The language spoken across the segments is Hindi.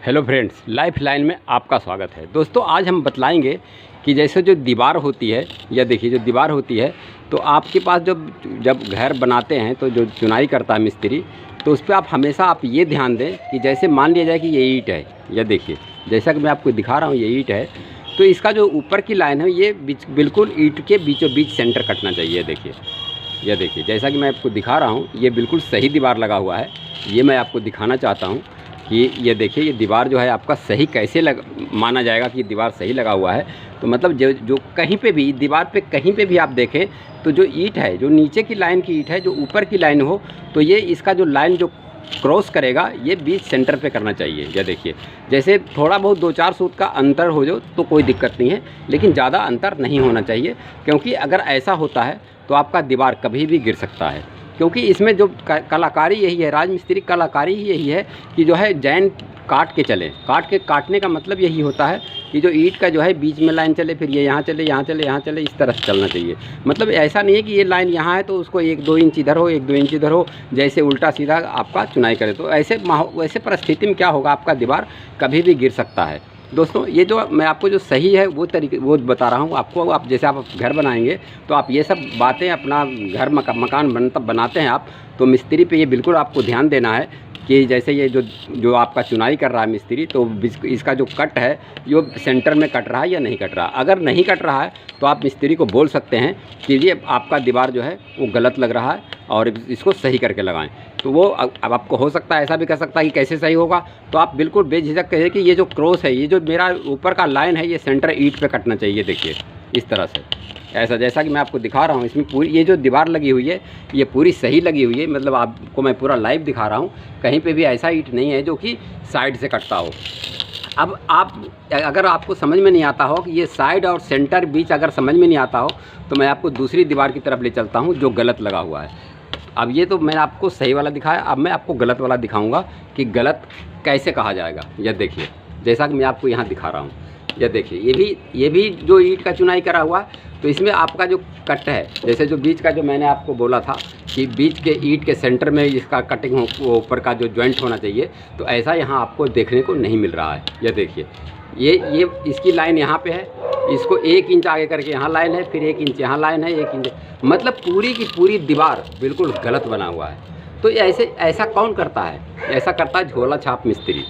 हेलो फ्रेंड्स, लाइफ लाइन में आपका स्वागत है। दोस्तों, आज हम बतलाएंगे कि जैसे जो दीवार होती है, या देखिए जो दीवार होती है, तो आपके पास जब घर बनाते हैं तो जो चुनाई करता है मिस्त्री, तो उस पर आप हमेशा ये ध्यान दें कि जैसे मान लिया जाए कि ये ईंट है, या देखिए जैसा कि मैं आपको दिखा रहा हूँ ये ईंट है, तो इसका जो ऊपर की लाइन है ये बिल्कुल ईंट के बीचों बीच सेंटर कटना चाहिए। देखिए, यह देखिए जैसा कि मैं आपको दिखा रहा हूँ ये बिल्कुल सही दीवार लगा हुआ है। ये मैं आपको दिखाना चाहता हूँ कि ये देखिए ये दीवार जो है आपका सही कैसे माना जाएगा कि दीवार सही लगा हुआ है। तो मतलब जो कहीं पे भी दीवार पे कहीं पे भी आप देखें तो जो ईंट है, जो नीचे की लाइन की ईंट है, जो ऊपर की लाइन हो, तो ये इसका जो लाइन जो क्रॉस करेगा ये बीच सेंटर पे करना चाहिए। या देखिए जैसे थोड़ा बहुत 2-4 सूत का अंतर हो जो तो कोई दिक्कत नहीं है, लेकिन ज़्यादा अंतर नहीं होना चाहिए, क्योंकि अगर ऐसा होता है तो आपका दीवार कभी भी गिर सकता है। क्योंकि इसमें जो कलाकारी यही है, राजमिस्त्री कलाकारी ही यही है कि जो है जैन काट के चले। काटने का मतलब यही होता है कि जो ईंट का जो है बीच में लाइन चले, फिर ये यहाँ चले, यहाँ चले, यहाँ चले, इस तरह से चलना चाहिए। मतलब ऐसा नहीं है कि ये लाइन यहाँ है तो उसको 1-2 इंच इधर हो, 1-2 इंच इधर हो, जैसे उल्टा सीधा आपका चुनाई करे। तो वैसे परिस्थिति में क्या होगा, आपका दीवार कभी भी गिर सकता है। दोस्तों, ये जो मैं आपको जो सही है वो बता रहा हूँ आपको। आप जैसे आप घर बनाएंगे तो आप ये सब बातें अपना घर मकान बनाते हैं आप, तो मिस्त्री पे ये बिल्कुल आपको ध्यान देना है कि जैसे ये जो आपका चुनाई कर रहा है मिस्त्री, तो इसका जो कट है ये सेंटर में कट रहा है या नहीं कट रहा। अगर नहीं कट रहा है तो आप मिस्त्री को बोल सकते हैं कि ये आपका दीवार जो है वो गलत लग रहा है और इसको सही करके लगाएं। तो वो अब आपको हो सकता है ऐसा भी कर सकता है कि कैसे सही होगा, तो आप बिल्कुल बेझिझक कहिए कि ये जो क्रॉस है, ये जो मेरा ऊपर का लाइन है, ये सेंटर ईंट पे कटना चाहिए। देखिए इस तरह से, ऐसा जैसा कि मैं आपको दिखा रहा हूँ। इसमें पूरी ये जो दीवार लगी हुई है ये पूरी सही लगी हुई है। मतलब आपको मैं पूरा लाइव दिखा रहा हूँ, कहीं पे भी ऐसा ईंट नहीं है जो कि साइड से कटता हो। अब अगर आपको समझ में नहीं आता हो कि ये साइड और सेंटर बीच अगर समझ में नहीं आता हो, तो मैं आपको दूसरी दीवार की तरफ ले चलता हूँ जो गलत लगा हुआ है। अब ये तो मैंने आपको सही वाला दिखाया, अब मैं आपको गलत वाला दिखाऊंगा कि गलत कैसे कहा जाएगा। यह देखिए जैसा कि मैं आपको यहाँ दिखा रहा हूँ, यह देखिए ये भी जो ईंट का चुनाई करा हुआ, तो इसमें आपका जो कट है, जैसे जो बीच का जो मैंने आपको बोला था कि बीच के ईंट के सेंटर में इसका कटिंग हो, ऊपर का जो जॉइंट होना चाहिए, तो ऐसा यहाँ आपको देखने को नहीं मिल रहा है। यह देखिए ये इसकी लाइन यहाँ पे है, इसको 1 इंच आगे करके यहाँ लाइन है, फिर 1 इंच यहाँ लाइन है, 1 इंच, मतलब पूरी की पूरी दीवार बिल्कुल गलत बना हुआ है। तो ऐसा कौन करता है? ऐसा करता है झोला छाप मिस्त्री।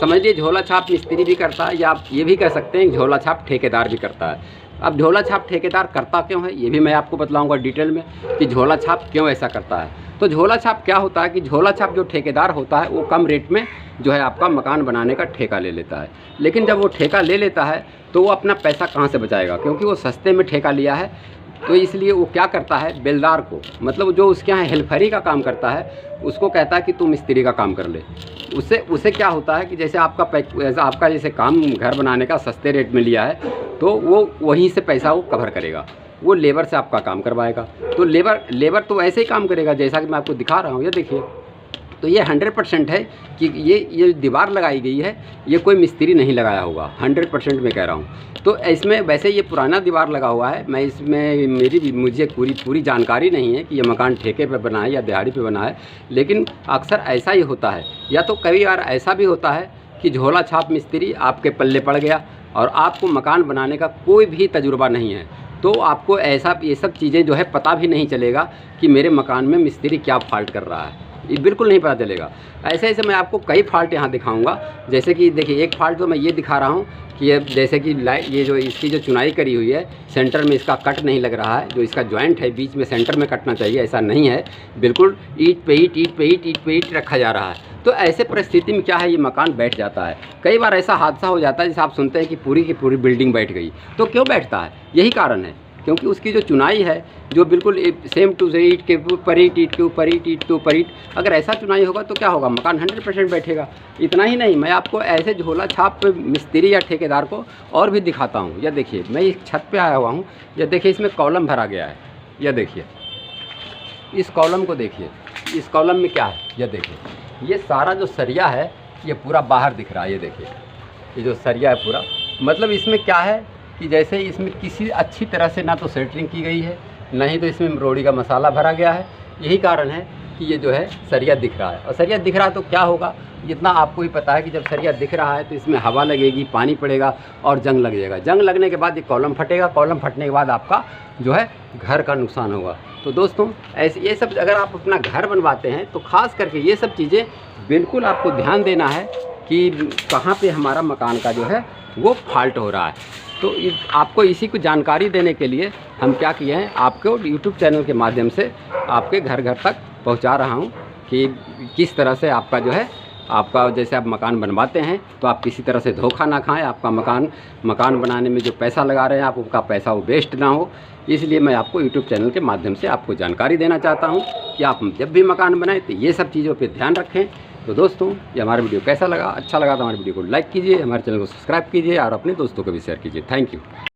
समझ लीजिए झोला छाप मिस्त्री भी करता है, या आप ये भी कह सकते हैं झोला छाप ठेकेदार भी करता है। अब झोला छाप ठेकेदार करता क्यों है ये भी मैं आपको बतलाऊंगा डिटेल में कि झोला छाप क्यों ऐसा करता है। तो झोला छाप क्या होता है कि झोला छाप जो ठेकेदार होता है वो कम रेट में जो है आपका मकान बनाने का ठेका ले लेता है। लेकिन जब वो ठेका ले लेता है तो वो अपना पैसा कहाँ से बचाएगा, क्योंकि वो सस्ते में ठेका लिया है। तो इसलिए वो क्या करता है, बेलदार को, मतलब जो उसके यहाँ हेल्परी का काम करता है, उसको कहता है कि तू मिस्त्री का काम कर ले। उससे क्या होता है कि जैसे आपका जैसे काम घर बनाने का सस्ते रेट में लिया है, तो वो वहीं से पैसा वो कवर करेगा, वो लेबर से आपका काम करवाएगा। तो लेबर तो ऐसे ही काम करेगा जैसा कि मैं आपको दिखा रहा हूँ। ये देखिए, तो ये 100% है कि ये दीवार लगाई गई है, ये कोई मिस्त्री नहीं लगाया होगा, 100% मैं कह रहा हूँ। तो इसमें वैसे ये पुराना दीवार लगा हुआ है, मैं इसमें मुझे पूरी जानकारी नहीं है कि ये मकान ठेके पे बना है या दिहाड़ी पे बना है, लेकिन अक्सर ऐसा ही होता है। या तो कई बार ऐसा भी होता है कि झोला छाप मिस्त्री आपके पल्ले पड़ गया और आपको मकान बनाने का कोई भी तजुर्बा नहीं है, तो आपको ये सब चीज़ें जो है पता भी नहीं चलेगा कि मेरे मकान में मिस्त्री क्या फॉल्ट कर रहा है, ये बिल्कुल नहीं पता चलेगा। ऐसे मैं आपको कई फॉल्ट यहाँ दिखाऊंगा। जैसे कि देखिए एक फॉल्ट तो मैं ये दिखा रहा हूँ कि ये जैसे कि ये जो इसकी जो चुनाई करी हुई है, सेंटर में इसका कट नहीं लग रहा है, जो इसका जॉइंट है बीच में सेंटर में कटना चाहिए, ऐसा नहीं है, बिल्कुल ईंट पे ईंट रखा जा रहा है। तो ऐसे परिस्थिति में क्या है, ये मकान बैठ जाता है। कई बार ऐसा हादसा हो जाता है जैसे आप सुनते हैं कि पूरी की पूरी बिल्डिंग बैठ गई। तो क्यों बैठता है? यही कारण है, क्योंकि उसकी जो चुनाई है जो बिल्कुल सेम टू से ईंट के ऊपर ईंट, ईंट के ऊपर ईंट, ईंट के ऊपर ईंट, अगर ऐसा चुनाई होगा तो क्या होगा, मकान 100% बैठेगा। इतना ही नहीं, मैं आपको ऐसे झोला छाप मिस्त्री या ठेकेदार को और भी दिखाता हूँ। यह देखिए मैं इस छत पे आया हुआ हूँ, यह देखिए इसमें कॉलम भरा गया है। यह देखिए इस कॉलम को देखिए, इस कॉलम में क्या है, यह देखिए ये सारा जो सरिया है ये पूरा बाहर दिख रहा है। ये देखिए ये जो सरिया है पूरा, मतलब इसमें क्या है कि जैसे इसमें किसी अच्छी तरह से ना तो सेंटरिंग की गई है, नहीं तो इसमें रोड़ी का मसाला भरा गया है। यही कारण है कि ये जो है सरिया दिख रहा है, और सरिया दिख रहा है तो क्या होगा, जितना आपको ही पता है कि जब सरिया दिख रहा है तो इसमें हवा लगेगी, पानी पड़ेगा और जंग लग जाएगा। जंग लगने के बाद ये कॉलम फटेगा, कॉलम फटने के बाद आपका जो है घर का नुकसान होगा। तो दोस्तों ऐसे ये सब अगर आप अपना घर बनवाते हैं तो ख़ास करके ये सब चीज़ें बिल्कुल आपको ध्यान देना है कि कहाँ पे हमारा मकान का जो है वो फॉल्ट हो रहा है। तो आपको इसी को जानकारी देने के लिए हम क्या किए हैं, आपको यूट्यूब चैनल के माध्यम से आपके घर घर तक पहुंचा रहा हूं कि किस तरह से आपका जो है, आपका जैसे आप मकान बनवाते हैं तो आप किसी तरह से धोखा ना खाएं, आपका मकान बनाने में जो पैसा लगा रहे हैं आप उनका पैसा वो वेस्ट ना हो। इसलिए मैं आपको यूट्यूब चैनल के माध्यम से आपको जानकारी देना चाहता हूं कि आप जब भी मकान बनाएं तो ये सब चीज़ों पर ध्यान रखें। तो दोस्तों ये हमारा वीडियो कैसा लगा, अच्छा लगा तो हमारे वीडियो को लाइक कीजिए, हमारे चैनल को सब्सक्राइब कीजिए और अपने दोस्तों को भी शेयर कीजिए। Thank you.